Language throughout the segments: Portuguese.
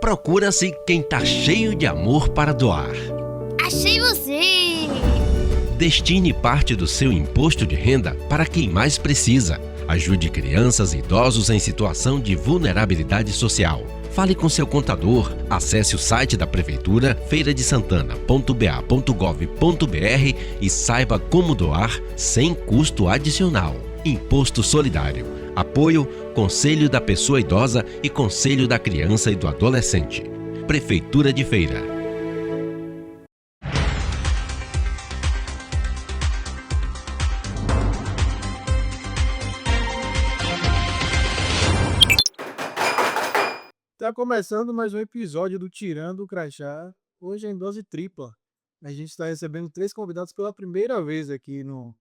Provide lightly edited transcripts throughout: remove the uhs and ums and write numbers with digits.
Procura-se quem tá cheio de amor para doar. Achei você! Destine parte do seu imposto de renda para quem mais precisa. Ajude crianças e idosos em situação de vulnerabilidade social. Fale com seu contador, acesse o site da Prefeitura feiradesantana.ba.gov.br e saiba como doar sem custo adicional. Imposto Solidário. Apoio Conselho da Pessoa Idosa e Conselho da Criança e do Adolescente. Prefeitura de Feira. Tá começando mais um episódio do Tirando o Crachá, hoje é em dose tripla. A gente está recebendo 3 convidados pela primeira vez aqui no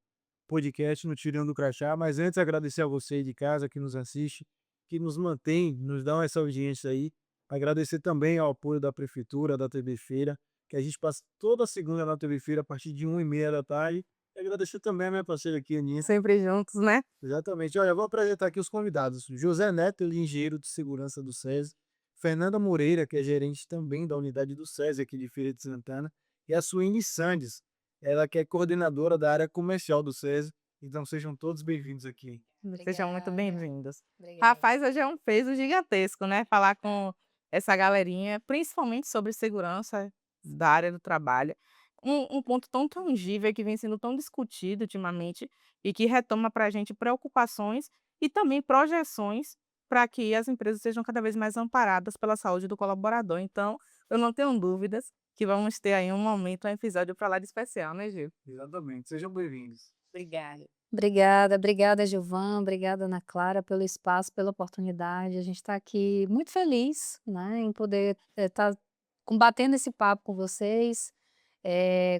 podcast, no Tirando o Crachá, mas antes agradecer a você aí de casa que nos assiste, que nos mantém, nos dá essa audiência aí. Agradecer também ao apoio da Prefeitura, da TV Feira, que a gente passa toda segunda na TV Feira a partir de 1h30 da tarde. E agradecer também a minha parceira aqui, Aninha. Sempre juntos, né? Exatamente. Olha, eu vou apresentar aqui os convidados. José Neto, ele é engenheiro de segurança do SESI. Fernanda Moreira, que é gerente também da unidade do SESI aqui de Feira de Santana. E a Suíne Sandes, ela que é coordenadora da área comercial do SESI. Então sejam todos bem-vindos aqui. Sejam muito bem-vindos. Obrigada. Rapaz, hoje é um peso gigantesco, né? Falar com essa galerinha, principalmente sobre segurança da área do trabalho. Um ponto tão tangível que vem sendo tão discutido ultimamente e que retoma para a gente preocupações e também projeções para que as empresas sejam cada vez mais amparadas pela saúde do colaborador. Então, eu não tenho dúvidas que vamos ter aí um momento, um episódio para lá de especial, né, Gil? Exatamente. Sejam bem-vindos. Obrigada. Obrigada, Gilvan, obrigada, Ana Clara, pelo espaço, pela oportunidade. A gente está aqui muito feliz, né, em poder estar combatendo esse papo com vocês,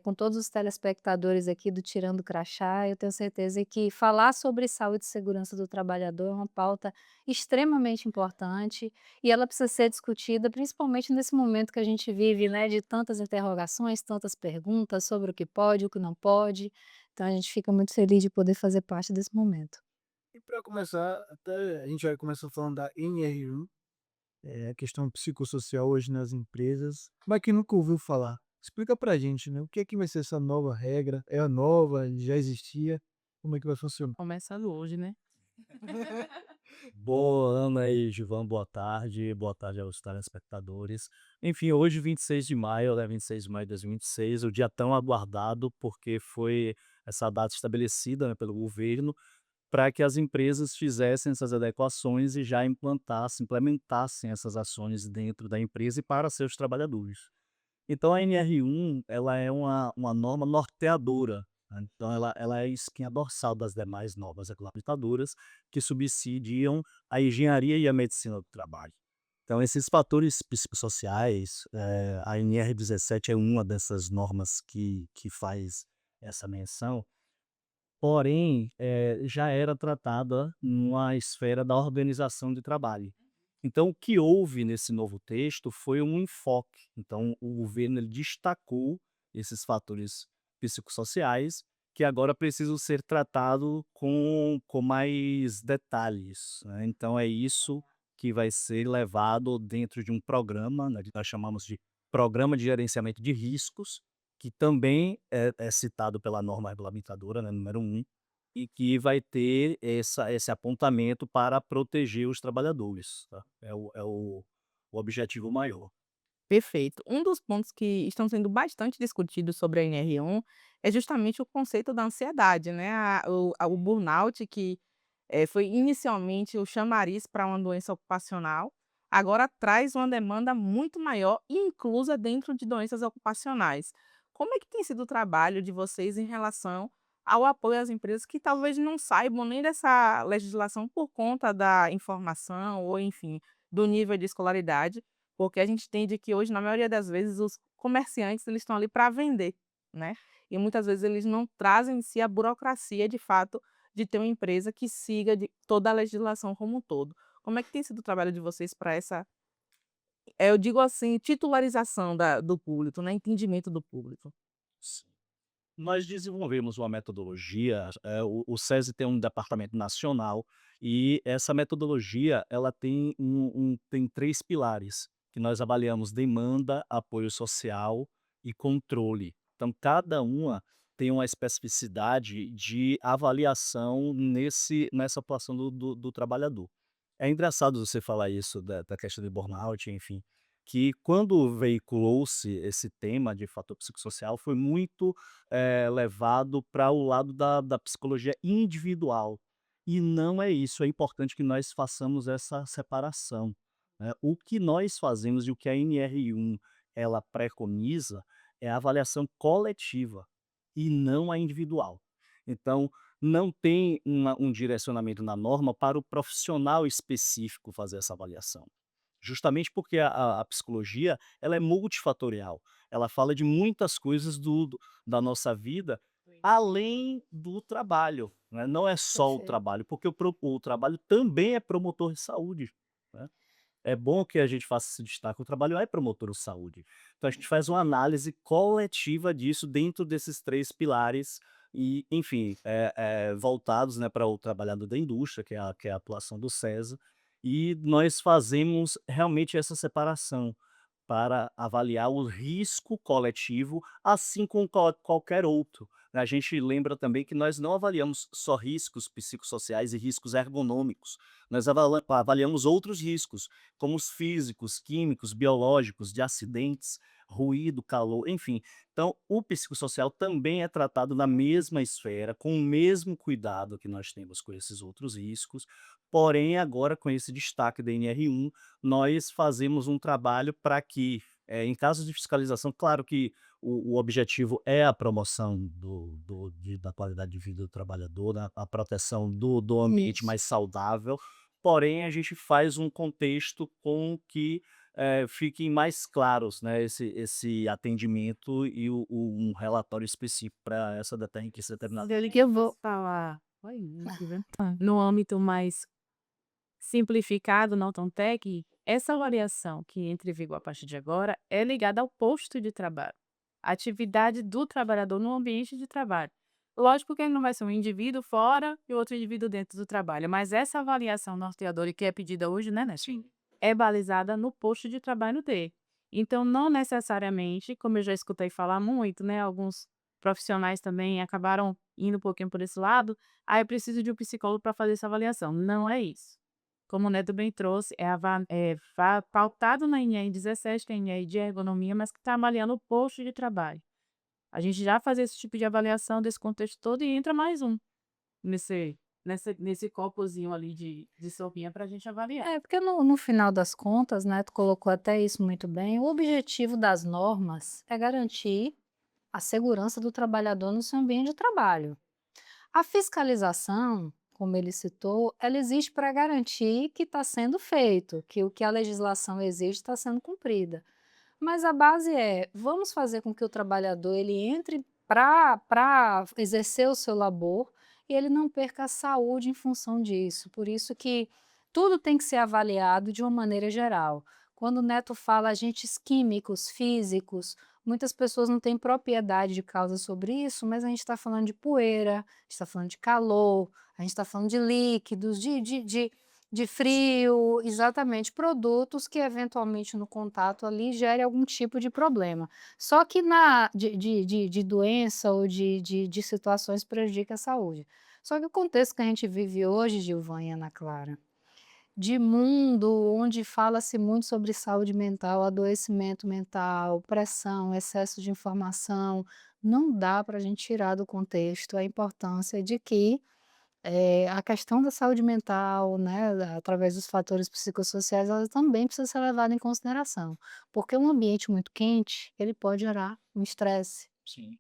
com todos os telespectadores aqui do Tirando o Crachá. Eu tenho certeza que falar sobre saúde e segurança do trabalhador é uma pauta extremamente importante e ela precisa ser discutida, principalmente nesse momento que a gente vive, né, de tantas interrogações, tantas perguntas sobre o que pode, o que não pode. Então a gente fica muito feliz de poder fazer parte desse momento. E para começar, até a gente vai começar falando da NR1, a questão psicossocial hoje nas empresas. Mas quem nunca ouviu falar? Explica pra gente, né? O que é que vai ser essa nova regra? É a nova? Já existia? Como é que vai funcionar? Começando hoje, né? Boa, Ana e Gilvan, boa tarde aos telespectadores. Enfim, hoje, 26 de maio, né, 26 de maio de 2026, o dia tão aguardado, porque foi essa data estabelecida, né, pelo governo, para que as empresas fizessem essas adequações e já implementassem essas ações dentro da empresa e para seus trabalhadores. Então a NR1, ela é uma norma norteadora, né, então ela é a espinha dorsal das demais normas regulamentadoras que subsidiam a engenharia e a medicina do trabalho. Então esses fatores psicossociais, a NR17 é uma dessas normas que faz essa menção, porém, já era tratada numa esfera da organização de trabalho. Então, o que houve nesse novo texto foi um enfoque. Então, o governo ele destacou esses fatores psicossociais que agora precisam ser tratados com mais detalhes, né. Então, é isso que vai ser levado dentro de um programa, né, que nós chamamos de Programa de Gerenciamento de Riscos, que também é citado pela norma regulamentadora, né, número 1, e que vai ter esse apontamento para proteger os trabalhadores, tá? É o objetivo maior. Perfeito. Um dos pontos que estão sendo bastante discutidos sobre a NR1 é justamente o conceito da ansiedade, né? O burnout, que foi inicialmente o chamariz para uma doença ocupacional, agora traz uma demanda muito maior, inclusa dentro de doenças ocupacionais. Como é que tem sido o trabalho de vocês em relação ao apoio às empresas que talvez não saibam nem dessa legislação por conta da informação ou, enfim, do nível de escolaridade? Porque a gente entende que hoje, na maioria das vezes, os comerciantes eles estão ali para vender, né? E muitas vezes eles não trazem em si a burocracia, de fato, de ter uma empresa que siga toda a legislação como um todo. Como é que tem sido o trabalho de vocês para essa, eu digo assim, titularização do público, né? Entendimento do público? Sim. Nós desenvolvemos uma metodologia, o SESI tem um departamento nacional e essa metodologia ela tem tem 3 pilares. que nós avaliamos demanda, apoio social e controle. Então, cada uma tem uma especificidade de avaliação nessa atuação do trabalhador. É engraçado você falar isso da questão de burnout, enfim, que quando veiculou-se esse tema de fator psicossocial foi muito levado para o lado da psicologia individual. E não é isso, é importante que nós façamos essa separação, né. O que nós fazemos e o que a NR1 ela preconiza é a avaliação coletiva e não a individual. Então, não tem um direcionamento na norma para o profissional específico fazer essa avaliação. Justamente porque a psicologia, ela é multifatorial, ela fala de muitas coisas da nossa vida, além do trabalho, né, não é só o Perfeito. trabalho, porque o trabalho também é promotor de saúde, né. É bom que a gente faça esse destaque, o trabalho é promotor de saúde. Então a gente faz uma análise coletiva disso dentro desses 3 pilares e, enfim, voltados, né, para o trabalhador da indústria, que é a atuação do SESA, e nós fazemos realmente essa separação para avaliar o risco coletivo, assim como qualquer outro, né. A gente lembra também que nós não avaliamos só riscos psicossociais e riscos ergonômicos, nós avaliamos outros riscos, como os físicos, químicos, biológicos, de acidentes, ruído, calor, enfim. Então, o psicossocial também é tratado na mesma esfera, com o mesmo cuidado que nós temos com esses outros riscos, porém agora com esse destaque da NR1 nós fazemos um trabalho para que, em casos de fiscalização, claro que o objetivo é a promoção da qualidade de vida do trabalhador, né, a proteção do ambiente Isso. mais saudável, porém a gente faz um contexto com que fiquem mais claros, né, esse atendimento e um relatório específico para esse determinado. Dele que eu vou falar. Oi, no âmbito mais simplificado, não tão técnico, essa variação que entra em vigor a partir de agora é ligada ao posto de trabalho, a atividade do trabalhador no ambiente de trabalho. Lógico que ele não vai ser um indivíduo fora e outro indivíduo dentro do trabalho, mas essa avaliação norteadora que é pedida hoje, né, Sim. É balizada no posto de trabalho dele. Então, não necessariamente, como eu já escutei falar muito, né, alguns profissionais também acabaram indo um pouquinho por esse lado, eu preciso de um psicólogo para fazer essa avaliação. Não é isso. Como o Neto bem trouxe, pautado na NR17, que é a NR de ergonomia, mas que está avaliando o posto de trabalho. A gente já faz esse tipo de avaliação desse contexto todo e entra mais um nesse copozinho ali de sopinha para a gente avaliar. É, porque no final das contas, né, tu colocou até isso muito bem, o objetivo das normas é garantir a segurança do trabalhador no seu ambiente de trabalho. A fiscalização, como ele citou, ela existe para garantir que está sendo feito, que o que a legislação exige está sendo cumprida. Mas a base é, vamos fazer com que o trabalhador ele entre para exercer o seu labor e ele não perca a saúde em função disso. Por isso que tudo tem que ser avaliado de uma maneira geral. Quando o Neto fala agentes químicos, físicos, muitas pessoas não têm propriedade de causa sobre isso, mas a gente está falando de poeira, a gente está falando de calor, a gente está falando de líquidos, de frio, exatamente, produtos que eventualmente no contato ali gere algum tipo de problema. Só que de doença ou de situações prejudica a saúde. Só que o contexto que a gente vive hoje, Gilvan e Ana Clara, de mundo onde fala-se muito sobre saúde mental, adoecimento mental, pressão, excesso de informação, não dá para a gente tirar do contexto a importância de que a questão da saúde mental, né, através dos fatores psicossociais, ela também precisa ser levada em consideração, porque um ambiente muito quente, ele pode gerar um estresse. Sim.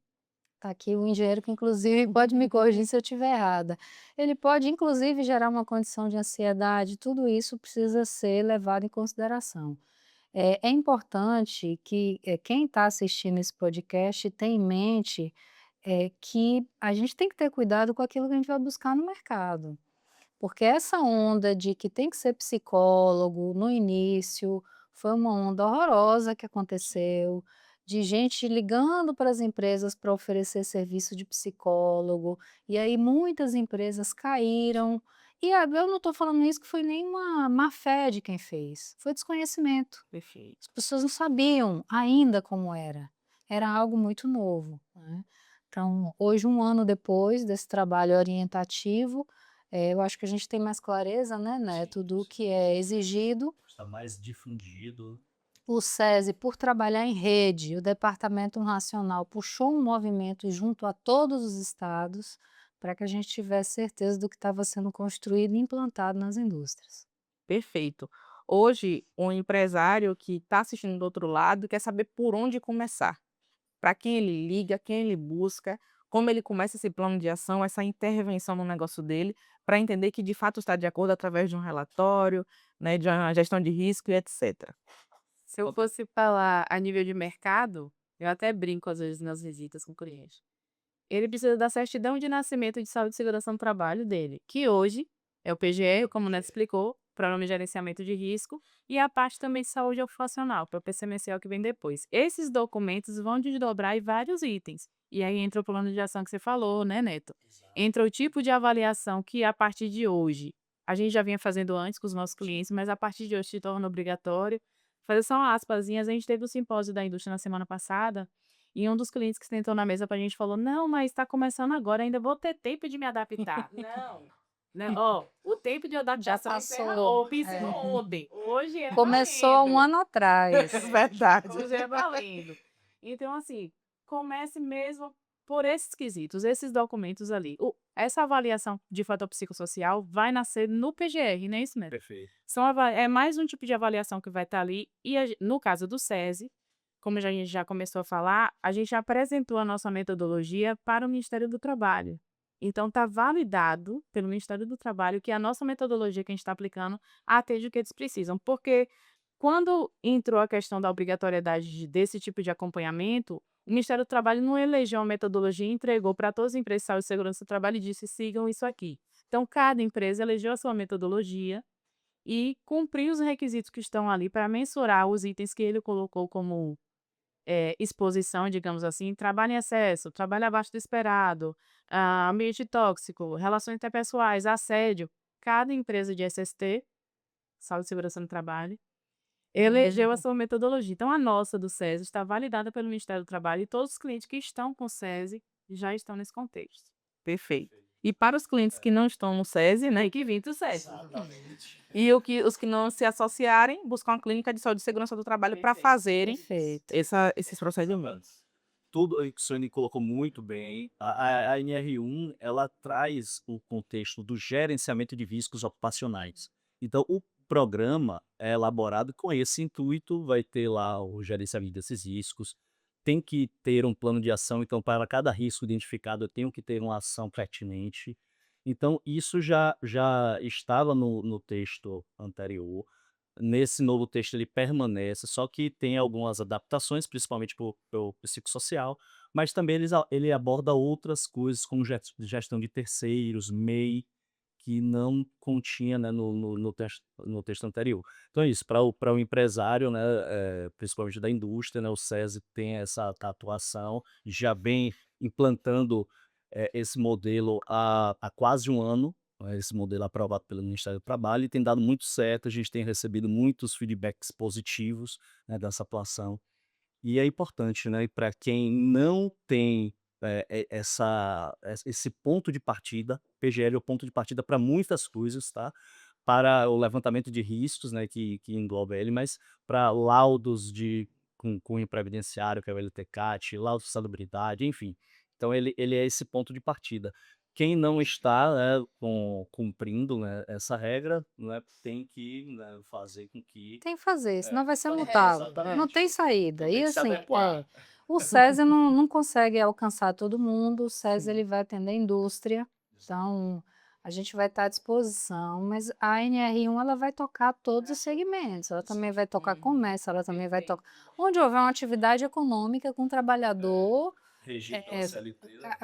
Tá aqui o engenheiro que inclusive pode me corrigir se eu estiver errada. Ele pode inclusive gerar uma condição de ansiedade, tudo isso precisa ser levado em consideração. É importante que, quem está assistindo esse podcast tenha em mente, que a gente tem que ter cuidado com aquilo que a gente vai buscar no mercado. Porque essa onda de que tem que ser psicólogo no início, foi uma onda horrorosa que aconteceu, de gente ligando para as empresas para oferecer serviço de psicólogo, e aí muitas empresas caíram E eu não estou falando isso que foi nenhuma má fé de quem fez, foi desconhecimento. Perfeito. As pessoas não sabiam ainda como era algo muito novo, né. Então, hoje, 1 ano depois desse trabalho orientativo, eu acho que a gente tem mais clareza, né, Neto, do Sim. que é exigido. Está mais difundido. O SESI, por trabalhar em rede, o Departamento Nacional puxou um movimento junto a todos os estados, para que a gente tivesse certeza do que estava sendo construído e implantado nas indústrias. Perfeito. Hoje, um empresário que está assistindo do outro lado quer saber por onde começar. Para quem ele liga, quem ele busca, como ele começa esse plano de ação, essa intervenção no negócio dele, para entender que de fato está de acordo através de um relatório, né, de uma gestão de risco e etc. Se eu fosse falar a nível de mercado, eu até brinco às vezes nas visitas com o cliente. Ele precisa da certidão de nascimento de saúde e segurança no trabalho dele, que hoje é o PGE, como o Neto explicou, Programa de Gerenciamento de Risco, e a parte também de saúde ocupacional, para o PCMCL que vem depois. Esses documentos vão desdobrar em vários itens. E aí entra o plano de ação que você falou, né, Neto? Entra o tipo de avaliação que, a partir de hoje, a gente já vinha fazendo antes com os nossos clientes, mas a partir de hoje se torna obrigatório. Fazer só uma aspasinhas, a gente teve o simpósio da indústria na semana passada, e um dos clientes que sentou na mesa pra gente falou: "Não, mas está começando agora, ainda vou ter tempo de me adaptar". Não, né, ó, o tempo de adaptação encerra passou, encerrou ontem, hoje é Começou há 1 valendo. ano atrás. Verdade. Hoje é valendo. Então, assim, comece mesmo por esses quesitos, esses documentos ali. Essa avaliação de fator psicossocial vai nascer no PGR, não é isso, Neto? Perfeito. É mais um tipo de avaliação que vai estar ali. E no caso do SESI, como a gente já começou a falar, a gente apresentou a nossa metodologia para o Ministério do Trabalho. Então, está validado pelo Ministério do Trabalho que a nossa metodologia que a gente está aplicando atende o que eles precisam. Porque quando entrou a questão da obrigatoriedade desse tipo de acompanhamento, o Ministério do Trabalho não elegeu uma metodologia e entregou para todas as empresas de saúde e segurança do trabalho e disse: sigam isso aqui. Então, cada empresa elegeu a sua metodologia e cumpriu os requisitos que estão ali para mensurar os itens que ele colocou como exposição, digamos assim, trabalho em excesso, trabalho abaixo do esperado, ambiente tóxico, relações interpessoais, assédio. Cada empresa de SST, Saúde e Segurança no Trabalho, elegeu a sua metodologia. Então, a nossa do SESI está validada pelo Ministério do Trabalho e todos os clientes que estão com o SESI já estão nesse contexto. Perfeito. E para os clientes que não estão no SESI, né, E que vim do SESI. Exatamente. e os que não se associarem, buscar uma clínica de saúde e segurança do trabalho para Perfeito. fazerem Perfeito. esses procedimentos. Tudo aí que o Suene colocou muito bem. A NR1 ela traz o contexto do gerenciamento de riscos ocupacionais. Então, o programa é elaborado com esse intuito, vai ter lá o gerenciamento desses riscos, tem que ter um plano de ação, então, para cada risco identificado, eu tenho que ter uma ação pertinente. Então, isso já estava no texto anterior. Nesse novo texto ele permanece, só que tem algumas adaptações, principalmente pelo psicossocial, mas também ele aborda outras coisas como gestão de terceiros, MEI, que não continha, né, no texto anterior. Então é isso, para o empresário, né, principalmente da indústria, né, o SESI tem essa atuação, já vem implantando, esse modelo há quase 1 ano, esse modelo aprovado pelo Ministério do Trabalho e tem dado muito certo, a gente tem recebido muitos feedbacks positivos, né, dessa atuação. E é importante, né, para quem não tem, esse ponto de partida, PGL é o ponto de partida para muitas coisas, tá, para o levantamento de riscos, né, que engloba ele, mas para laudos de com cunho previdenciário, que é o LTCAT, laudo de salubridade, enfim. Então ele é esse ponto de partida. Quem não está, né, cumprindo, né, essa regra, né, tem que, né, fazer com que Tem que fazer, senão vai ser é, multado. Não exatamente. tem saída. Então tem E que se assim, adequar. o SESI não consegue alcançar todo mundo, o SESI ele vai atender a indústria, então a gente vai estar à disposição, mas a NR1 ela vai tocar todos os segmentos, ela também vai tocar comércio, ela também vai tocar onde houver uma atividade econômica com o trabalhador, Regido pela é, CLT, né?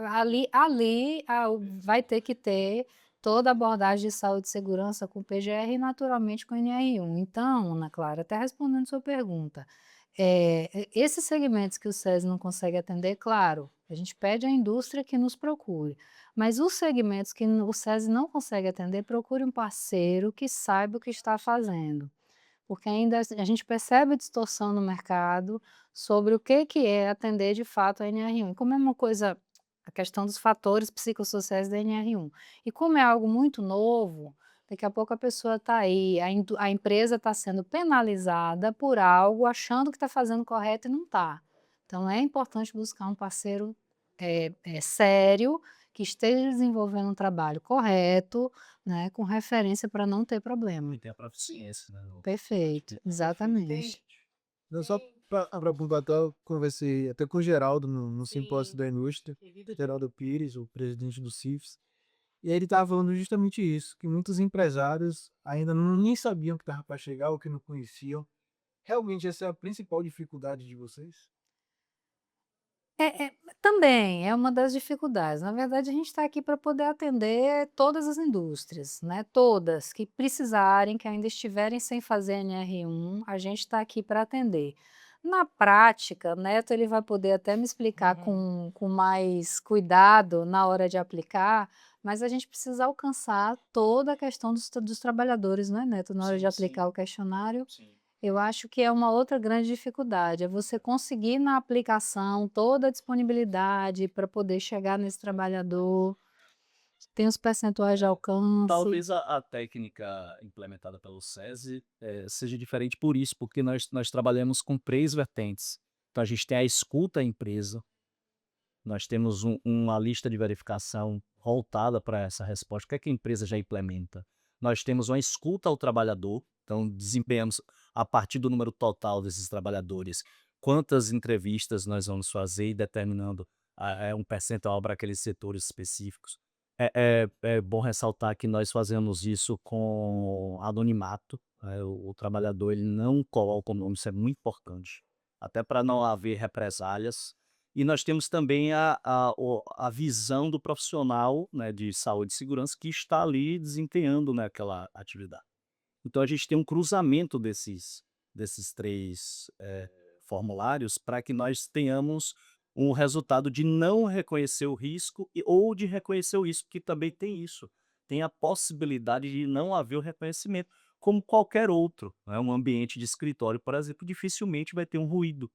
vai ter que ter toda a abordagem de saúde e segurança com o PGR e naturalmente com o NR1. Então, Ana Clara, até respondendo sua pergunta, Esses segmentos que o SESI não consegue atender, claro, a gente pede à indústria que nos procure, mas os segmentos que o SESI não consegue atender, procure um parceiro que saiba o que está fazendo, porque ainda a gente percebe distorção no mercado sobre o que é atender de fato a NR1. E como é uma coisa, a questão dos fatores psicossociais da NR1, e como é algo muito novo, daqui a pouco a pessoa está aí, a empresa está sendo penalizada por algo, achando que está fazendo correto e não está. Então é importante buscar um parceiro sério, que esteja desenvolvendo um trabalho correto, né, com referência para não ter problema. E tem a proficiência, né? Perfeito, exatamente. Não, só para completar, eu conversei até com o Geraldo no simpósio Sim, da indústria, querido. Geraldo Pires, o presidente do CIFS, e aí ele estava falando justamente isso, que muitos empresários ainda nem sabiam que estava para chegar ou que não conheciam. Realmente essa é a principal dificuldade de vocês? Também é uma das dificuldades. Na verdade, a gente está aqui para poder atender todas as indústrias, né? Todas que precisarem, que ainda estiverem sem fazer NR1, a gente está aqui para atender. Na prática, Neto ele vai poder até me explicar com mais cuidado na hora de aplicar, mas a gente precisa alcançar toda a questão dos trabalhadores, não é, Neto? Na hora de Sim, aplicar sim, o questionário. sim. Eu acho que é uma outra grande dificuldade, é você conseguir na aplicação toda a disponibilidade para poder chegar nesse trabalhador, tem os percentuais de alcance. Talvez a técnica implementada pelo SESI seja diferente por isso, porque nós trabalhamos com 3 vertentes. Então a gente tem a escuta à empresa, nós temos uma lista de verificação voltada para essa resposta, o que é que a empresa já implementa. Nós temos uma escuta ao trabalhador, então desempenhamos a partir do número total desses trabalhadores, quantas entrevistas nós vamos fazer e determinando um percentual para aqueles setores específicos. É bom ressaltar que nós fazemos isso com anonimato, né, o trabalhador ele não coloca o nome, isso é muito importante, até para não haver represálias. E nós temos também a visão do profissional, né, de saúde e segurança que está ali desempenhando, né, aquela atividade. Então a gente tem um cruzamento desses 3 formulários para que nós tenhamos um resultado de não reconhecer o risco ou de reconhecer o risco, que também tem isso. Tem a possibilidade de não haver o reconhecimento, como qualquer outro, né? Um ambiente de escritório, por exemplo, dificilmente vai ter um ruído.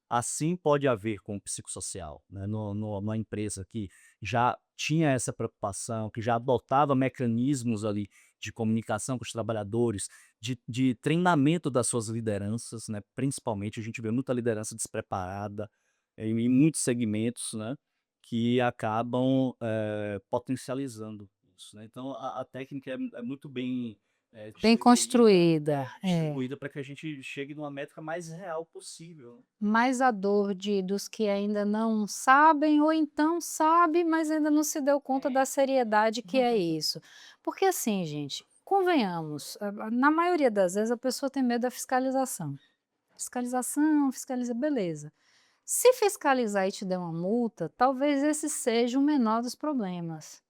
Assim pode haver com o psicossocial, né, numa empresa que já tinha essa preocupação, que já adotava mecanismos ali de comunicação com os trabalhadores, de treinamento das suas lideranças, né, principalmente a gente vê muita liderança despreparada em muitos segmentos, né, que acabam potencializando isso, né. Então a técnica é muito bem Bem distribuída, construída, distribuída para que a gente chegue numa métrica mais real possível, né. mais a dor dos que ainda não sabem, ou então sabe, mas ainda não se deu conta da seriedade que é isso. Porque assim, gente, convenhamos, na maioria das vezes a pessoa tem medo da fiscalização. Fiscalização, fiscaliza, beleza. Se fiscalizar e te der uma multa, talvez esse seja o menor dos problemas.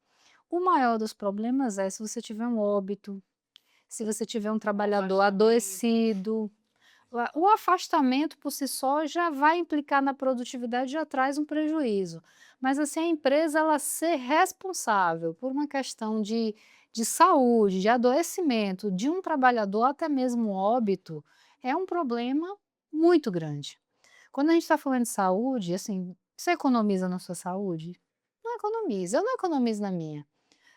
O maior dos problemas é se você tiver um óbito, se você tiver um trabalhador adoecido. O afastamento por si só já vai implicar na produtividade, já traz um prejuízo. Mas assim, a empresa ela ser responsável por uma questão de saúde, de adoecimento de um trabalhador, até mesmo óbito, é um problema muito grande. Quando a gente está falando de saúde, assim, você economiza na sua saúde? Não economiza, eu não economizo na minha.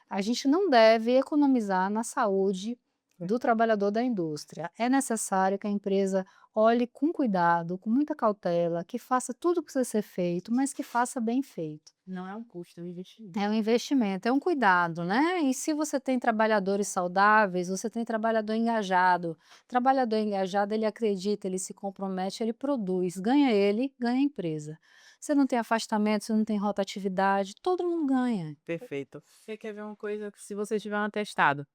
A gente não deve economizar na saúde do trabalhador da indústria. É necessário que a empresa olhe com cuidado, com muita cautela, que faça tudo o que precisa ser feito, mas que faça bem feito. Não é um custo, é um investimento. É um investimento, é um cuidado, né? E se você tem trabalhadores saudáveis, você tem trabalhador engajado. Trabalhador engajado, ele acredita, ele se compromete, ele produz. Ganha ele, ganha a empresa. Você não tem afastamento, você não tem rotatividade, todo mundo ganha. Perfeito. Você quer ver uma coisa? Se você tiver um atestado,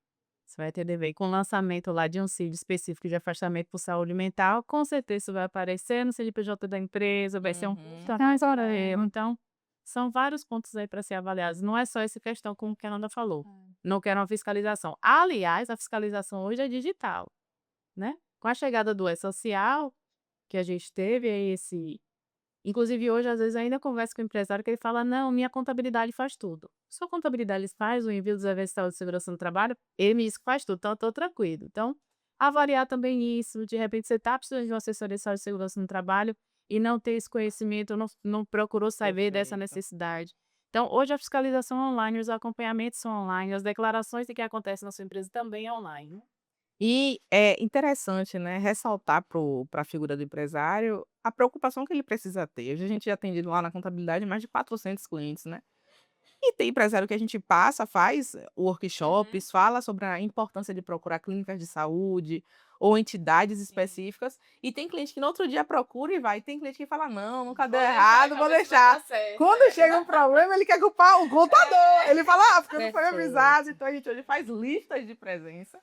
você vai ter dever. Com o lançamento lá de um CID específico de afastamento por saúde mental, com certeza isso vai aparecer no CNPJ da empresa, vai ser um custo. Mas olha, então, são vários pontos aí para ser avaliados. Não é só essa questão, como que a Nanda falou. Não quero uma fiscalização. Aliás, a fiscalização hoje é digital, né? Com a chegada do E-Social, que a gente teve é esse. Inclusive, hoje, às vezes, ainda converso com o empresário que ele fala: não, minha contabilidade faz tudo. Sua contabilidade faz o envio dos eventos de saúde e segurança no trabalho, ele me disse que faz tudo, então eu estou tranquilo. Então, avaliar também isso, de repente você está precisando de uma assessoria de saúde e segurança no trabalho e não ter esse conhecimento, não procurou saber dessa Perfeito. necessidade. Então, hoje a fiscalização é online, os acompanhamentos são online, as declarações de que acontece na sua empresa também é online. E é interessante, né, ressaltar para a figura do empresário a preocupação que ele precisa ter. Hoje a gente já atende lá na contabilidade mais de 400 clientes, né? E tem empresário que a gente passa, faz workshops, fala sobre a importância de procurar clínicas de saúde ou entidades específicas, e tem cliente que no outro dia procura e vai, tem cliente que fala: "Não, nunca deu errado, vou deixar". Quando chega um problema, ele quer culpar o contador, ele fala: "Ah, porque não foi avisado". Perfeito. Então a gente hoje faz listas de presença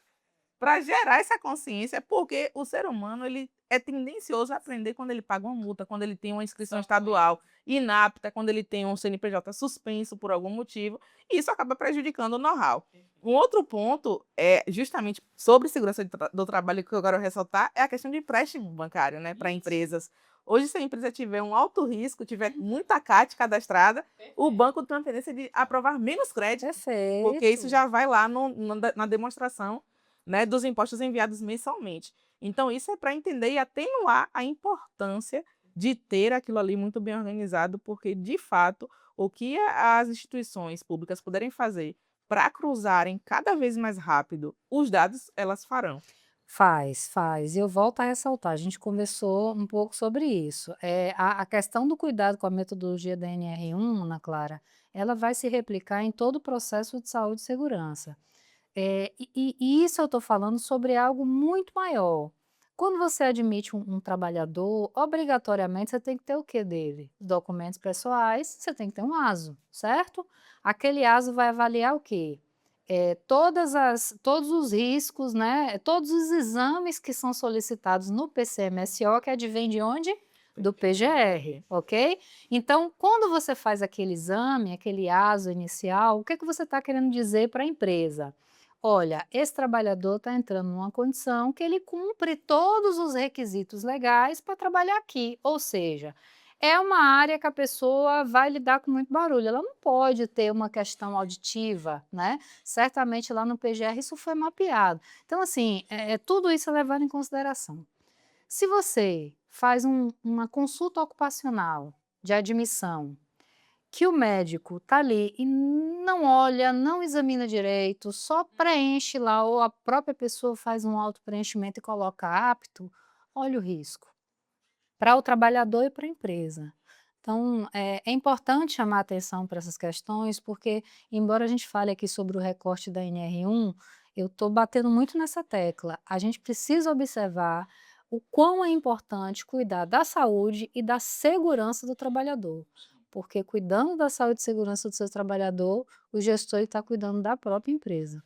para gerar essa consciência, porque o ser humano ele é tendencioso a aprender quando ele paga uma multa, quando ele tem uma inscrição estadual inapta, quando ele tem um CNPJ suspenso por algum motivo, e isso acaba prejudicando o know-how. Um outro ponto é justamente sobre segurança do trabalho que eu quero ressaltar é a questão de empréstimo bancário, né, para empresas. Hoje, se a empresa tiver um alto risco, tiver muita CAT cadastrada, o banco tem a tendência de aprovar menos crédito, porque isso Perfeito. já vai lá na demonstração, né, dos impostos enviados mensalmente. Então, isso é para entender e atenuar a importância de ter aquilo ali muito bem organizado, porque, de fato, o que as instituições públicas puderem fazer para cruzarem cada vez mais rápido os dados, elas farão. Faz, faz. E eu volto a ressaltar, a gente conversou um pouco sobre isso. A questão do cuidado com a metodologia da NR1, Ana Clara, ela vai se replicar em todo o processo de saúde e segurança. E isso eu estou falando sobre algo muito maior. Quando você admite um trabalhador, obrigatoriamente você tem que ter o que dele? Documentos pessoais, você tem que ter um ASO, certo? Aquele ASO vai avaliar o quê? Todos os riscos, né? Todos os exames que são solicitados no PCMSO, que advém de onde? Do PGR, ok? Então, quando você faz aquele exame, aquele ASO inicial, o que você está querendo dizer para a empresa? Olha, esse trabalhador está entrando numa condição que ele cumpre todos os requisitos legais para trabalhar aqui, ou seja, é uma área que a pessoa vai lidar com muito barulho, ela não pode ter uma questão auditiva, né? Certamente lá no PGR isso foi mapeado. Então, assim, tudo isso é levado em consideração. Se você faz uma consulta ocupacional de admissão, que o médico está ali e não olha, não examina direito, só preenche lá, ou a própria pessoa faz um auto-preenchimento e coloca apto, olha o risco, para o trabalhador e para a empresa. Então, é importante chamar atenção para essas questões, porque, embora a gente fale aqui sobre o recorte da NR1, eu estou batendo muito nessa tecla. A gente precisa observar o quão é importante cuidar da saúde e da segurança do trabalhador. Porque cuidando da saúde e segurança do seu trabalhador, o gestor está cuidando da própria empresa.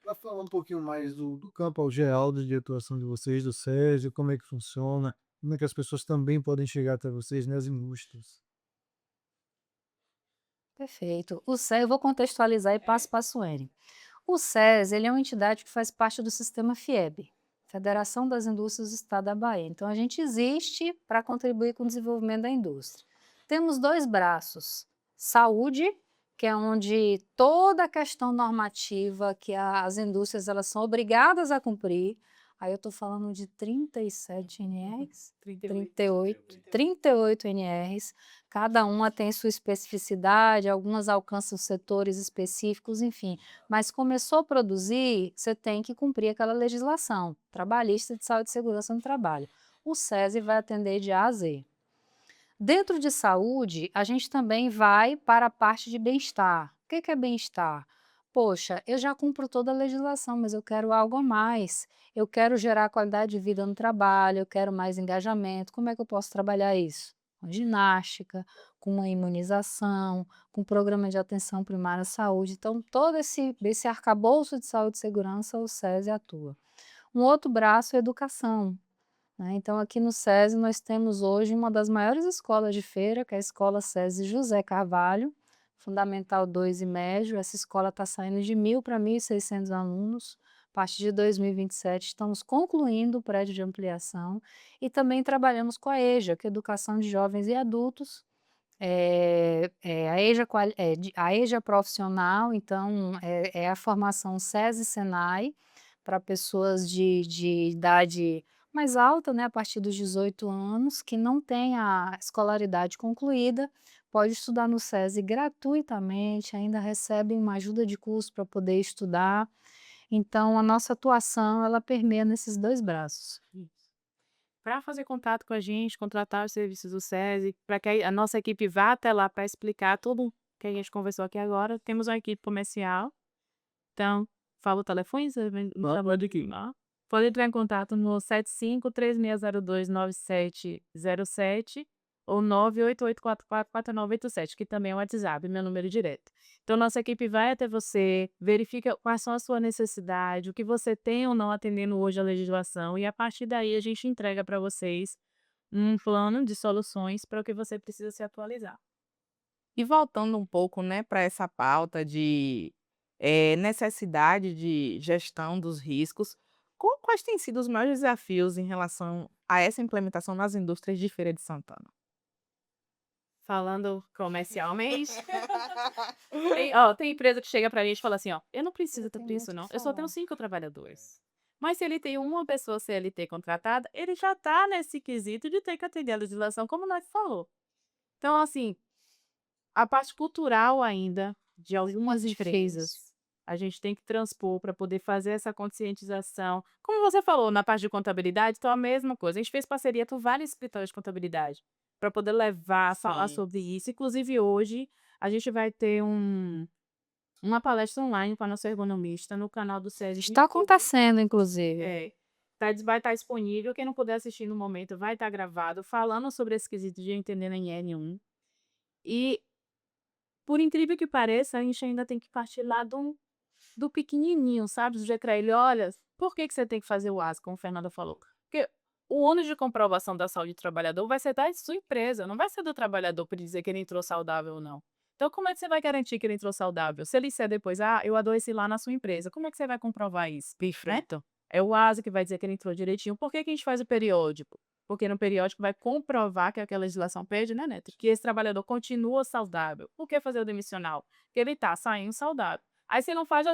Para falar um pouquinho mais do campo ao geral de atuação de vocês, do SESI, como é que funciona, como é que as pessoas também podem chegar até vocês nas indústrias. Perfeito. O SES, eu vou contextualizar e passo para a Suene. O SES, ele é uma entidade que faz parte do sistema FIEB, Federação das Indústrias do Estado da Bahia. Então, a gente existe para contribuir com o desenvolvimento da indústria. Temos dois braços: saúde, que é onde toda a questão normativa que as indústrias elas são obrigadas a cumprir, aí eu estou falando de 37 NRs, 38 NRs, cada uma tem sua especificidade, algumas alcançam setores específicos, enfim. Mas começou a produzir, você tem que cumprir aquela legislação trabalhista de saúde e segurança no trabalho. O SESI vai atender de A a Z. Dentro de saúde, a gente também vai para a parte de bem-estar. O que é bem-estar? Poxa, eu já cumpro toda a legislação, mas eu quero algo a mais. Eu quero gerar qualidade de vida no trabalho, eu quero mais engajamento. Como é que eu posso trabalhar isso? Com ginástica, com uma imunização, com programa de atenção primária à saúde. Então, todo esse arcabouço de saúde e segurança, o SESI atua. Um outro braço é educação, né? Então, aqui no SESI, nós temos hoje uma das maiores escolas de feira, que é a Escola SESI José Carvalho, Fundamental 2 e médio. Essa escola está saindo de 1.000 para 1.600 alunos, A partir de 2027, estamos concluindo o prédio de ampliação e também trabalhamos com a EJA, que é Educação de Jovens e Adultos, a EJA a EJA profissional, então, é a formação SESI-SENAI para pessoas de idade mais alta, né, a partir dos 18 anos, que não tem a escolaridade concluída, pode estudar no SESI gratuitamente, ainda recebe uma ajuda de custo para poder estudar. Então a nossa atuação, ela permeia nesses 2 braços. Para fazer contato com a gente, contratar os serviços do SESI, para que a nossa equipe vá até lá para explicar tudo que a gente conversou aqui agora, temos uma equipe comercial. Então, fala o telefone, você vem Pode aqui. pode entrar em contato no 75-3602-9707 ou 988444987, que também é o WhatsApp, meu número direto. Então, nossa equipe vai até você, verifica quais são a sua necessidade, o que você tem ou não atendendo hoje à legislação, e a partir daí a gente entrega para vocês um plano de soluções para o que você precisa se atualizar. E voltando um pouco, né, para essa pauta de necessidade de gestão dos riscos, quais têm sido os maiores desafios em relação a essa implementação nas indústrias de Feira de Santana? Falando comercialmente, tem empresa que chega pra gente e fala assim, ó, eu não preciso Eu tenho disso muito o não, que eu só tenho falar. 5 trabalhadores. Mas se ele tem uma pessoa CLT contratada, ele já tá nesse quesito de ter que atender a legislação, como nós falou. Então, assim, a parte cultural ainda de algumas Difícil. empresas, a gente tem que transpor para poder fazer essa conscientização. Como você falou, na parte de contabilidade, então a mesma coisa. A gente fez parceria com vários escritórios de contabilidade para poder levar, falar Sim. sobre isso. Inclusive, hoje, a gente vai ter uma palestra online com a nossa ergonomista no canal do SESI. Está acontecendo, inclusive. Vai estar disponível. Quem não puder assistir no momento, vai estar gravado, falando sobre esse quesito de entender na N1. E, por incrível que pareça, a gente ainda tem que partir lá do pequenininho, sabe? Dizer para ele, olha, por que você tem que fazer o AS, como a Fernanda falou? Porque o ônus de comprovação da saúde do trabalhador vai ser da sua empresa, não vai ser do trabalhador para dizer que ele entrou saudável ou não. Então, como é que você vai garantir que ele entrou saudável? Se ele disser depois, eu adoeci lá na sua empresa, como é que você vai comprovar isso? Né? Perfeito. É o ASA que vai dizer que ele entrou direitinho. Por que que a gente faz o periódico? Porque no periódico vai comprovar que aquela legislação pede, né, Neto? Que esse trabalhador continua saudável. Por que fazer o demissional? Porque ele está saindo saudável. Aí você não faz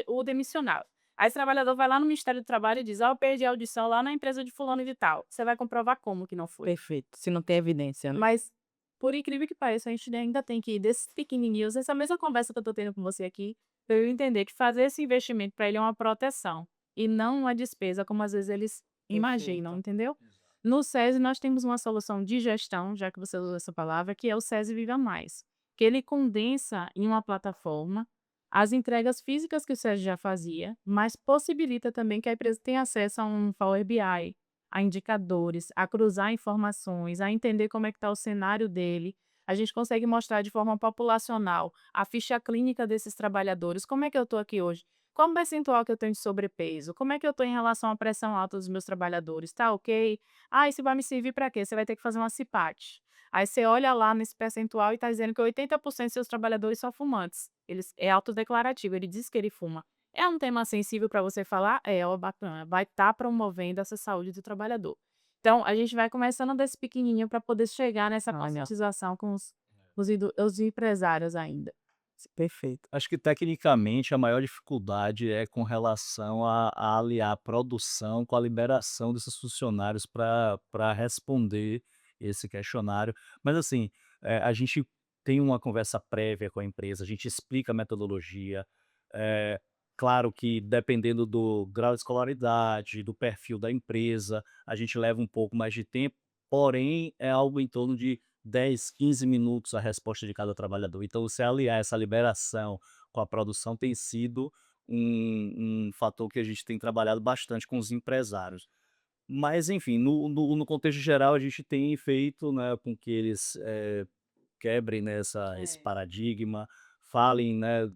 o demissional. Aí esse trabalhador vai lá no Ministério do Trabalho e diz, eu perdi a audição lá na empresa de fulano de tal. Você vai comprovar como que não foi. Perfeito. Se não tem evidência, né? Mas, por incrível que pareça, a gente ainda tem que ir desses pequenininhos, essa mesma conversa que eu tô tendo com você aqui, pra eu entender que fazer esse investimento para ele é uma proteção e não uma despesa, como às vezes eles imaginam, entendeu? No SESI, nós temos uma solução de gestão, já que você usou essa palavra, que é o SESI Viva Mais, que ele condensa em uma plataforma as entregas físicas que o SESI já fazia, mas possibilita também que a empresa tenha acesso a um Power BI, a indicadores, a cruzar informações, a entender como é que está o cenário dele. A gente consegue mostrar de forma populacional a ficha clínica desses trabalhadores. Como é que eu estou aqui hoje? Qual o percentual que eu tenho de sobrepeso? Como é que eu estou em relação à pressão alta dos meus trabalhadores? Tá ok? Isso vai me servir para quê? Você vai ter que fazer uma CPAT. Aí você olha lá nesse percentual e está dizendo que 80% dos seus trabalhadores são fumantes. É autodeclarativo, ele diz que ele fuma. É um tema sensível para você falar? Ó, bacana. Vai estar promovendo essa saúde do trabalhador. Então, a gente vai começando desse pequenininho para poder chegar nessa Olha. conscientização com os empresários ainda. Perfeito. Acho que tecnicamente a maior dificuldade é com relação a aliar a produção com a liberação desses funcionários para responder esse questionário. Mas assim, a gente tem uma conversa prévia com a empresa, a gente explica a metodologia. Claro que dependendo do grau de escolaridade, do perfil da empresa, a gente leva um pouco mais de tempo, porém é algo em torno de 10, 15 minutos a resposta de cada trabalhador. Então, você aliar essa liberação com a produção tem sido um fator que a gente tem trabalhado bastante com os empresários. Mas, enfim, no contexto geral, a gente tem feito, né, com que eles quebrem, né, esse paradigma, falem, né,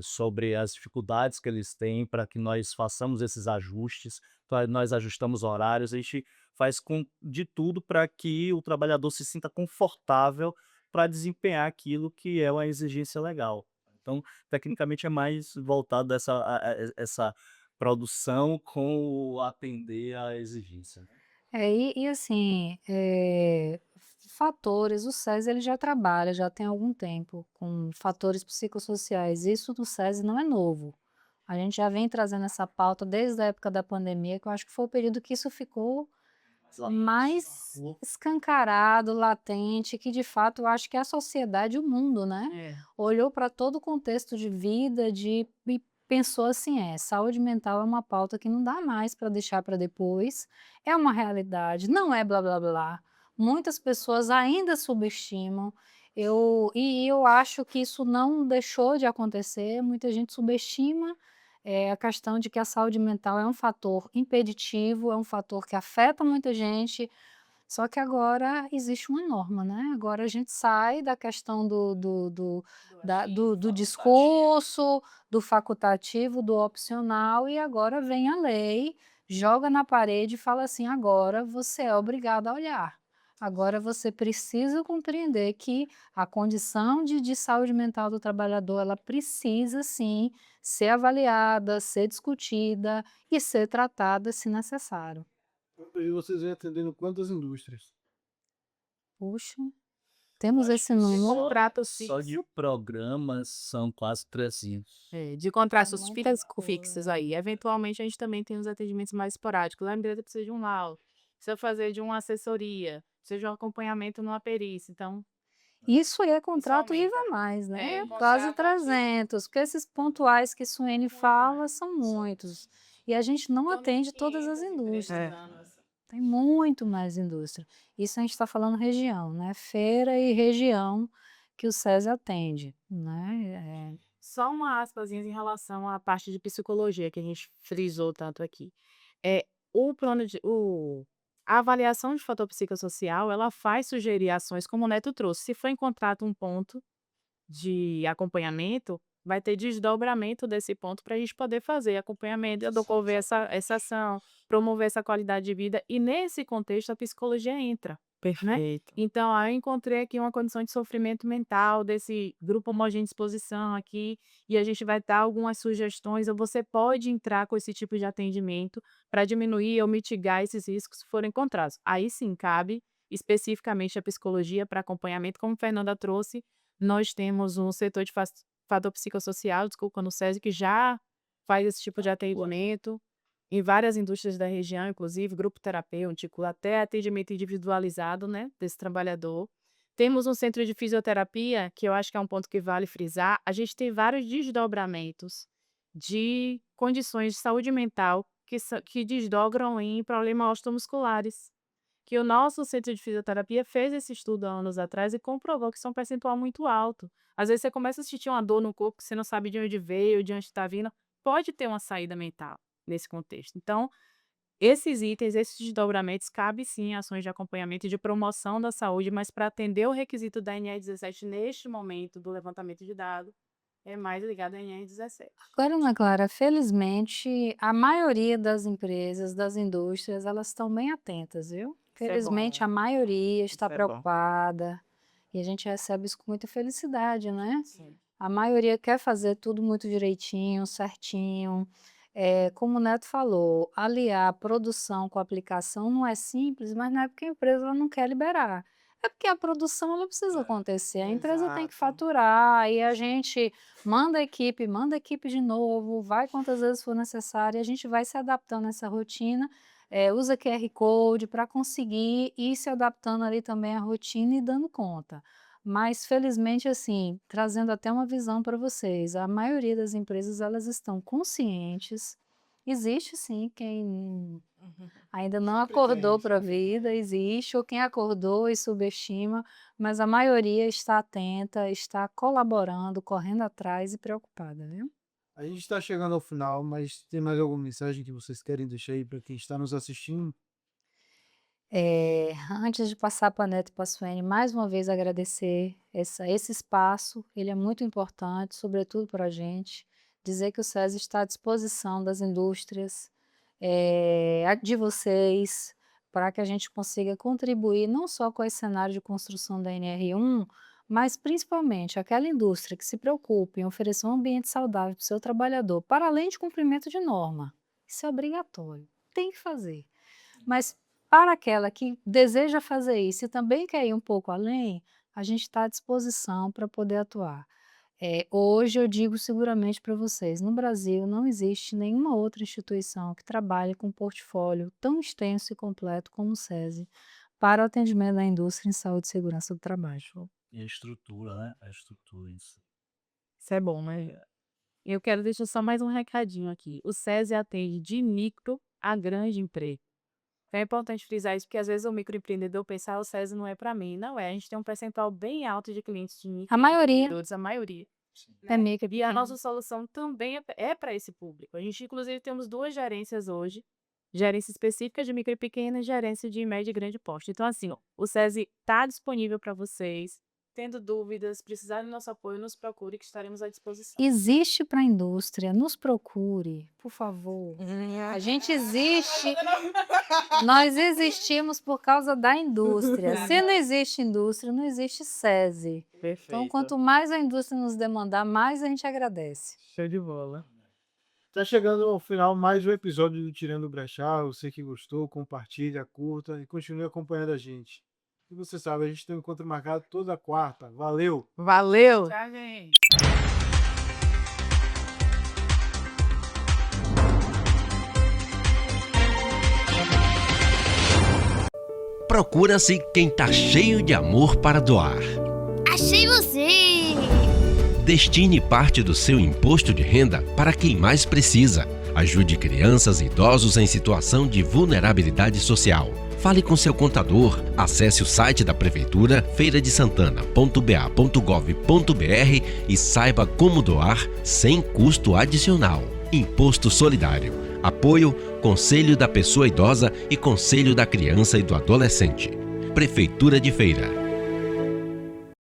sobre as dificuldades que eles têm para que nós façamos esses ajustes. Então, nós ajustamos horários, a gente faz de tudo para que o trabalhador se sinta confortável para desempenhar aquilo que é uma exigência legal. Então, tecnicamente, é mais voltado essa produção com o atender à exigência, né. Assim, fatores, o SESI ele já trabalha, já tem algum tempo com fatores psicossociais, isso no SESI não é novo. A gente já vem trazendo essa pauta desde a época da pandemia, que eu acho que foi o período que isso ficou mais escancarado, latente, que de fato eu acho que a sociedade, o mundo, né, É. olhou para todo o contexto de vida, e pensou assim: saúde mental é uma pauta que não dá mais para deixar para depois, é uma realidade, não é blá blá blá. Muitas pessoas ainda subestimam. Eu acho que isso não deixou de acontecer, muita gente subestima a questão de que a saúde mental é um fator impeditivo, é um fator que afeta muita gente, só que agora existe uma norma, né, agora a gente sai da questão do discurso, do facultativo, do opcional e agora vem a lei, joga na parede e fala assim: "Agora você é obrigado a olhar, agora você precisa compreender que a condição de saúde mental do trabalhador, ela precisa sim ser avaliada, ser discutida e ser tratada se necessário". E vocês vêm atendendo quantas indústrias? Puxa, Eu temos acho esse que número. Contratos só de fixos. programas são quase 300. De É contratos muita fixos coisa. aí. Eventualmente, a gente também tem os atendimentos mais esporádicos. A empresa precisa de um laudo, precisa fazer de uma assessoria, precisa de um acompanhamento numa perícia. Então, Isso aí é isso contrato aumenta. nível mais, né, quase Contrato ativo. 300, porque esses pontuais que Suene fala são muitos, e a gente não Em torno de atende todas as 500 empresas indústrias, dando essa. tem muito mais indústria. Isso a gente está falando região, né, feira e região que o SESI atende, né, Só uma aspasinha em relação à parte de psicologia que a gente frisou tanto aqui. É, o plano de a avaliação de fator psicossocial, ela faz sugerir ações como o Neto trouxe. Se for encontrado um ponto de acompanhamento, vai ter desdobramento desse ponto para a gente poder fazer acompanhamento, desenvolver essa ação, promover essa qualidade de vida, e nesse contexto a psicologia entra, né? Perfeito. Então, aí eu encontrei aqui uma condição de sofrimento mental desse grupo homogêneo de exposição aqui, e a gente vai dar algumas sugestões, ou você pode entrar com esse tipo de atendimento para diminuir ou mitigar esses riscos se forem encontrados. Aí sim, cabe especificamente a psicologia para acompanhamento, como a Fernanda trouxe, nós temos um setor de fator psicossocial, desculpa, no SESI, que já faz esse tipo de atendimento em várias indústrias da região, inclusive grupo terapêutico, até atendimento individualizado, né, desse trabalhador. Temos um centro de fisioterapia, que eu acho que é um ponto que vale frisar. A gente tem vários desdobramentos de condições de saúde mental que desdobram em problemas osteomusculares, que o nosso centro de fisioterapia fez esse estudo há anos atrás e comprovou que isso é um percentual muito alto. Às vezes você começa a sentir uma dor no corpo que você não sabe de onde veio, de onde está vindo, pode ter uma saída mental nesse contexto. Então, esses itens, esses desdobramentos, cabe sim ações de acompanhamento e de promoção da saúde, mas para atender o requisito da NR17 neste momento do levantamento de dados, é mais ligado à NR17. Agora, Ana Clara, felizmente, a maioria das empresas, das indústrias, elas estão bem atentas, viu? Isso é bom. Felizmente, a maioria está Isso é bom. preocupada e a gente recebe isso com muita felicidade, né? Sim. A maioria quer fazer tudo muito direitinho, certinho. Como o Neto falou, aliar a produção com a aplicação não é simples, mas não é porque a empresa ela não quer liberar. É porque a produção ela precisa acontecer, a empresa tem que Exato. faturar e a gente manda a equipe de novo, vai quantas vezes for necessário, e a gente vai se adaptando a essa rotina, usa QR Code para conseguir ir se adaptando ali também à rotina e dando conta. Mas felizmente, assim, trazendo até uma visão para vocês, a maioria das empresas elas estão conscientes, existe sim quem ainda não acordou para a vida, existe, ou quem acordou e subestima, mas a maioria está atenta, está colaborando, correndo atrás e preocupada, viu? A gente está chegando ao final, mas tem mais alguma mensagem que vocês querem deixar aí para quem está nos assistindo? Antes de passar para a Neto e para a Suene, mais uma vez agradecer esse espaço, ele é muito importante, sobretudo para a gente, dizer que o SESI está à disposição das indústrias, de vocês, para que a gente consiga contribuir não só com esse cenário de construção da NR1, mas principalmente aquela indústria que se preocupe em oferecer um ambiente saudável para o seu trabalhador, para além de cumprimento de norma. Isso é obrigatório, tem que fazer. Mas para aquela que deseja fazer isso e também quer ir um pouco além, a gente está à disposição para poder atuar. Hoje eu digo seguramente para vocês, no Brasil não existe nenhuma outra instituição que trabalhe com um portfólio tão extenso e completo como o SESI para o atendimento da indústria em saúde e segurança do trabalho. E a estrutura, né? A estrutura em si. Isso é bom, né? Eu quero deixar só mais um recadinho aqui. O SESI atende de micro a grande empresa. Então é importante frisar isso, porque às vezes o microempreendedor pensa, o SESI não é para mim. Não é, a gente tem um percentual bem alto de clientes de A maioria microempreendedores, a maioria. é micro. E a nossa solução também é para esse público. A gente, inclusive, temos 2 gerências hoje, gerência específica de micro e pequena e gerência de médio e grande porte. Então, assim, ó, o SESI está disponível para vocês. Tendo dúvidas, precisarem do nosso apoio, nos procure que estaremos à disposição. Existe para a indústria, nos procure, por favor. A gente existe, nós existimos por causa da indústria. Se não existe indústria, não existe SESI. Então, Perfeito. quanto mais a indústria nos demandar, mais a gente agradece. Show de bola. Tá chegando ao final mais um episódio do Tirando o Brechá. Você que gostou, compartilha, curta e continue acompanhando a gente. E você sabe, a gente tem um encontro marcado toda quarta. Valeu! Valeu! Tchau, gente. Procura-se quem tá cheio de amor para doar. Achei você! Destine parte do seu imposto de renda para quem mais precisa. Ajude crianças e idosos em situação de vulnerabilidade social. Fale com seu contador, acesse o site da Prefeitura, feiradesantana.ba.gov.br e saiba como doar sem custo adicional. Imposto Solidário. Apoio, Conselho da Pessoa Idosa e Conselho da Criança e do Adolescente. Prefeitura de Feira.